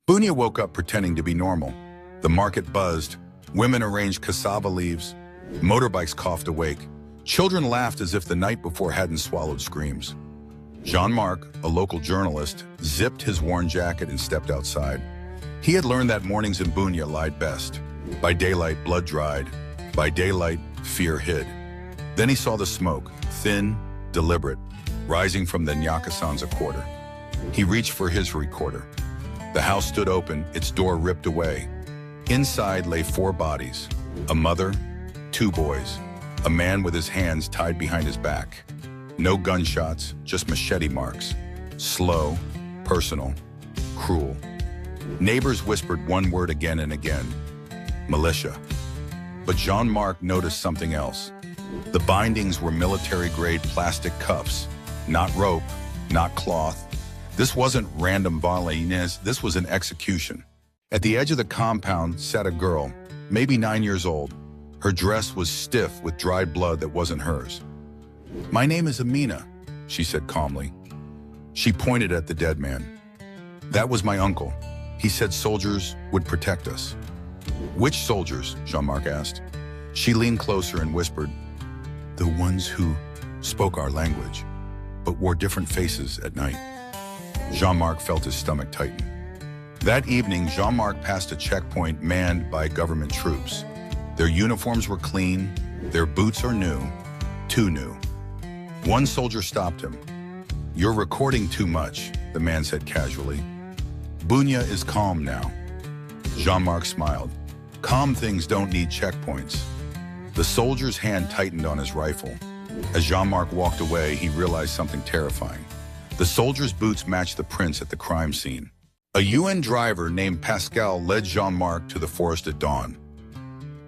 Bunia woke up pretending to be normal. The market buzzed. Women arranged cassava leaves. Motorbikes coughed awake. Children laughed as if the night before hadn't swallowed screams. Jean-Marc, a local journalist, zipped his worn jacket and stepped outside. He had learned that mornings in Bunia lied best. By daylight, blood dried. By daylight, fear hid. Then he saw the smoke, thin, deliberate, rising from the Nyakasanza quarter. He reached for his recorder. The house stood open, its door ripped away. Inside lay 4 bodies, a mother, 2 boys, a man with his hands tied behind his back. No gunshots, just machete marks. Slow, personal, cruel. Neighbors whispered one word again and again: militia. But Jean-Marc noticed something else. The bindings were military-grade plastic cuffs, not rope, not cloth. This wasn't random violence, this was an execution. At the edge of the compound sat a girl, maybe 9 years old. Her dress was stiff with dried blood that wasn't hers. "My name is Amina," she said calmly. She pointed at the dead man. "That was my uncle. He said soldiers would protect us." "Which soldiers?" Jean-Marc asked. She leaned closer and whispered, "The ones who spoke our language, but wore different faces at night." Jean-Marc felt his stomach tighten. That evening, Jean-Marc passed a checkpoint manned by government troops. Their uniforms were clean, their boots are new, too new. One soldier stopped him. "You're recording too much," the man said casually. "Bunia is calm now." Jean-Marc smiled. Calm things don't need checkpoints. The soldier's hand tightened on his rifle. As Jean-Marc walked away, he realized something terrifying. The soldier's boots matched the prints at the crime scene. A UN driver named Pascal led Jean-Marc to the forest at dawn.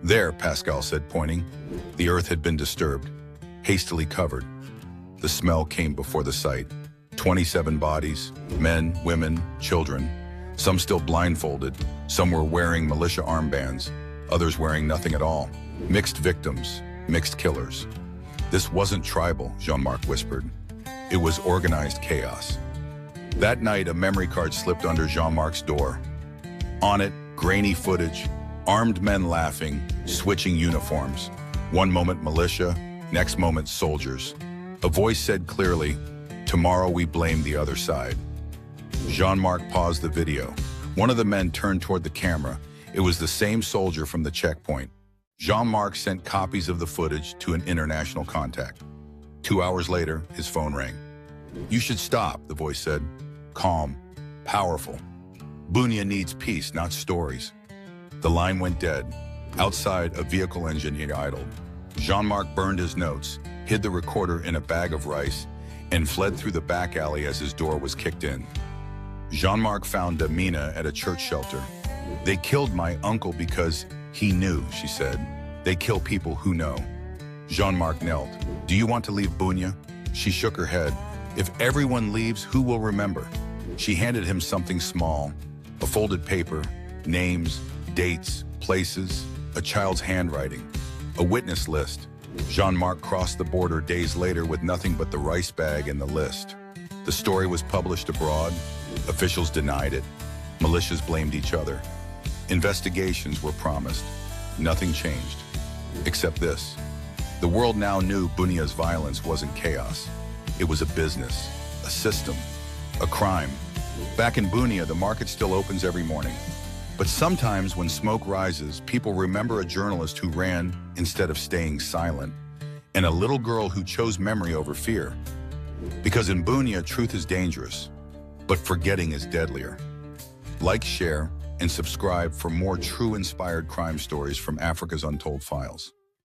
"There," Pascal said, pointing. The earth had been disturbed, hastily covered. The smell came before the sight. 27 bodies, men, women, children. Some still blindfolded, some were wearing militia armbands, others wearing nothing at all. Mixed victims, mixed killers. "This wasn't tribal," Jean-Marc whispered. It was organized chaos. That night, a memory card slipped under Jean-Marc's door. On it, grainy footage, armed men laughing, switching uniforms. One moment militia, next moment soldiers. A voice said clearly, "Tomorrow we blame the other side." Jean-Marc paused the video. One of the men turned toward the camera. It was the same soldier from the checkpoint. Jean-Marc sent copies of the footage to an international contact. 2 hours later, his phone rang. "You should stop," the voice said. Calm, powerful. "Bunia needs peace, not stories." The line went dead. Outside, a vehicle engine idled. Jean-Marc burned his notes, hid the recorder in a bag of rice, and fled through the back alley as his door was kicked in. Jean-Marc found Amina at a church shelter. "They killed my uncle because he knew," she said. "They kill people who know." Jean-Marc knelt. "Do you want to leave Bunia?" She shook her head. "If everyone leaves, who will remember?" She handed him something small, a folded paper, names, dates, places, a child's handwriting, a witness list. Jean-Marc crossed the border days later with nothing but the rice bag and the list. The story was published abroad. Officials denied it. Militias blamed each other. Investigations were promised. Nothing changed. Except this. The world now knew Bunia's violence wasn't chaos. It was a business, a system, a crime. Back in Bunia, the market still opens every morning. But sometimes when smoke rises, people remember a journalist who ran instead of staying silent, and a little girl who chose memory over fear. Because in Bunia, truth is dangerous, but forgetting is deadlier. Like, share, and subscribe for more true inspired crime stories from Africa's Untold Files.